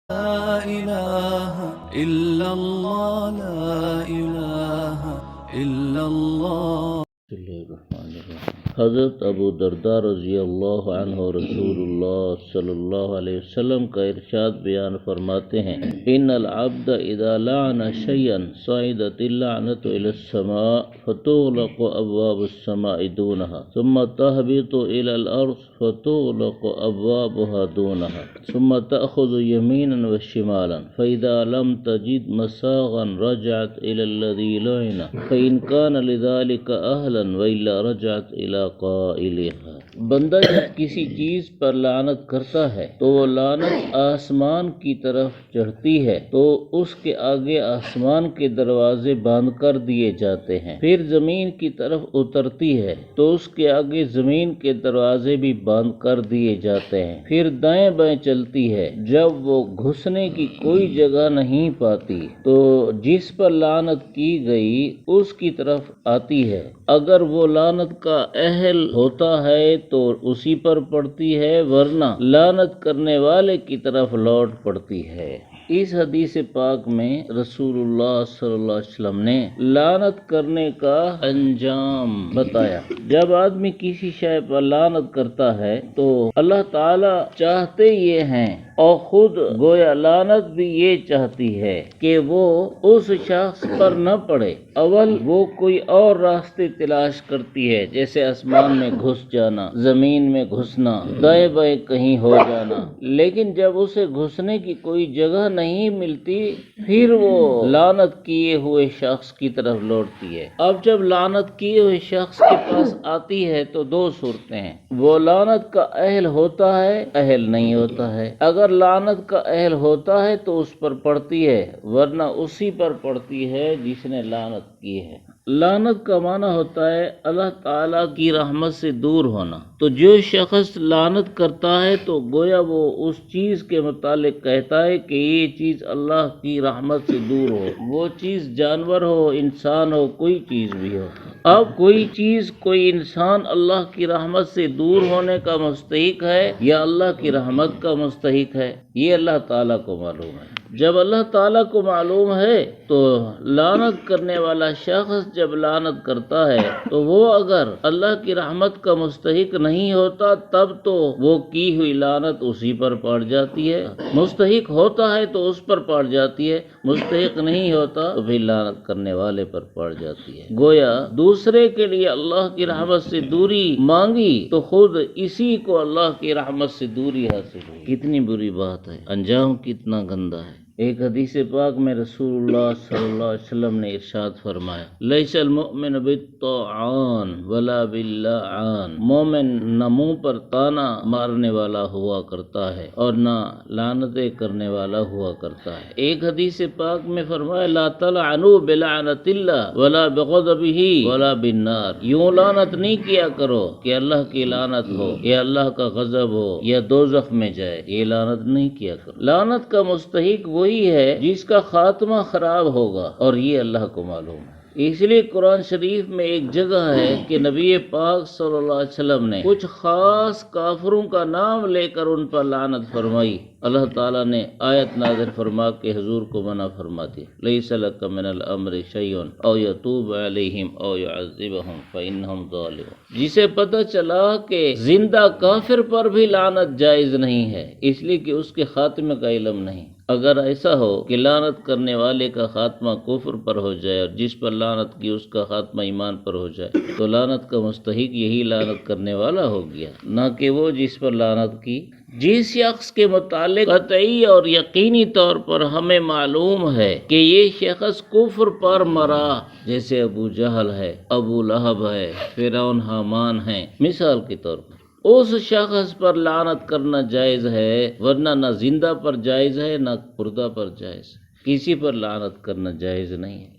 لا إله إلا الله لا إله إلا الله. بسم اللہ الرحمن الرحیم۔ حضرت ابو درداء رضی اللہ عنہ رسول اللہ صلی اللہ علیہ وسلم کا ارشاد بیان فرماتے ہیں، ان العبد اذا لعن شيئا صعدت اللعنة الى السماء فتغلق ابواب السماء دونها ثم تهبط الى الارض فتغلق ابوابها دونها ثم تأخذ يمينا وشمالا فاذا لم تجد مساغا رجعت الى الذي لعن فان كان لذلك اهلا والا رجعت الى قائلها۔ بندہ جب کسی چیز پر لعنت کرتا ہے تو وہ لعنت آسمان کی طرف چڑھتی ہے تو اس کے آگے آسمان کے دروازے بند کر دیے جاتے ہیں، پھر زمین کی طرف اترتی ہے تو اس کے آگے زمین کے دروازے بھی بند کر دیے جاتے ہیں، پھر دائیں بائیں چلتی ہے، جب وہ گھسنے کی کوئی جگہ نہیں پاتی تو جس پر لعنت کی گئی اس کی طرف آتی ہے، اگر وہ لعنت کا اہل ہوتا ہے تو اسی پر پڑتی ہے، ورنہ لعنت کرنے والے کی طرف لوٹ پڑتی ہے۔ اس حدیث پاک میں رسول اللہ صلی اللہ علیہ وسلم نے لعنت کرنے کا انجام بتایا۔ جب آدمی کسی شے پر لعنت کرتا ہے تو اللہ تعالی چاہتے یہ ہیں اور خود گویا لعنت بھی یہ چاہتی ہے کہ وہ اس شخص پر نہ پڑے۔ اول وہ کوئی اور راستے تلاش کرتی ہے، جیسے آسمان میں گھس جانا، زمین میں گھسنا، دائیں بائیں کہیں ہو جانا، لیکن جب اسے گھسنے کی کوئی جگہ نہیں ملتی پھر وہ لعنت کیے ہوئے شخص کی طرف لوٹتی ہے۔ اب جب لعنت کیے ہوئے شخص کے پاس آتی ہے تو دو صورتیں ہیں، وہ لعنت کا اہل ہوتا ہے، اہل نہیں ہوتا ہے۔ اگر لعنت کا اہل ہوتا ہے تو اس پر پڑتی ہے، ورنہ اسی پر پڑتی ہے جس نے لعنت کی ہے۔ لعنت کا معنی ہوتا ہے اللہ تعالیٰ کی رحمت سے دور ہونا، تو جو شخص لعنت کرتا ہے تو گویا وہ اس چیز کے متعلق کہتا ہے کہ یہ چیز اللہ کی رحمت سے دور ہو، وہ چیز جانور ہو، انسان ہو، کوئی چیز بھی ہو۔ اب کوئی چیز، کوئی انسان اللہ کی رحمت سے دور ہونے کا مستحق ہے یا اللہ کی رحمت کا مستحق ہے، یہ اللہ تعالیٰ کو معلوم ہے۔ جب اللہ تعالیٰ کو معلوم ہے تو لعنت کرنے والا شخص جب لعنت کرتا ہے تو وہ اگر اللہ کی رحمت کا مستحق نہیں ہوتا تب تو وہ کی ہوئی لعنت اسی پر پڑ جاتی ہے، مستحق ہوتا ہے تو اس پر پڑ جاتی ہے، مستحق نہیں ہوتا تو پھر لعنت کرنے والے پر پڑ جاتی ہے۔ گویا دوسرے کے لیے اللہ کی رحمت سے دوری مانگی تو خود اسی کو اللہ کی رحمت سے دوری حاصل ہوئی۔ کتنی بری بات ہے، انجام کتنا گندا ہے۔ ایک حدیث پاک میں رسول اللہ صلی اللہ علیہ وسلم نے ارشاد فرمایا، لیس المؤمن بالطاعان ولا باللعان، مومن نہ منہ پر تانا مارنے والا ہوا کرتا ہے اور نہ لعنتیں کرنے والا ہوا کرتا ہے۔ ایک حدیث پاک میں فرمایا، لا تلعنوا بلعنت اللہ ولا بغضبہ ولا بالنار، یوں لعنت نہیں کیا کرو کہ اللہ کی لعنت ہو یا اللہ کا غضب ہو یا دوزخ میں جائے، یہ لعنت نہیں کیا کرو۔ لعنت کا مستحق وہی ہے جس کا خاتمہ خراب ہوگا اور یہ اللہ کو معلوم ہے۔ اس لیے قرآن شریف میں ایک جگہ ہے کہ نبی پاک صلی اللہ علیہ وسلم نے کچھ خاص کافروں کا نام لے کر ان پر لعنت فرمائی۔ اللہ تعالیٰ نے آیت نازل فرما کے حضور کو منع فرما دی، لیس لک من الامر شیء او یتوب علیہم او یعذبہم فانہم ظالمون۔ جسے پتہ چلا کہ زندہ کافر پر بھی لعنت جائز نہیں ہے، اس لیے کہ اس کے خاتمے کا علم نہیں۔ اگر ایسا ہو کہ لعنت کرنے والے کا خاتمہ کفر پر ہو جائے اور جس پر لعنت کی اس کا خاتمہ ایمان پر ہو جائے تو لعنت کا مستحق یہی لعنت کرنے والا ہو گیا، نہ کہ وہ جس پر لعنت کی۔ جس شخص کے متعلق قطعی اور یقینی طور پر ہمیں معلوم ہے کہ یہ شخص کفر پر مرا، جیسے ابو جہل ہے، ابو لہب ہے، فرعون حامان ہے، مثال کے طور پر، اس شخص پر لعنت کرنا جائز ہے، ورنہ نہ زندہ پر جائز ہے نہ مردہ پر جائز ہے، کسی پر لعنت کرنا جائز نہیں ہے۔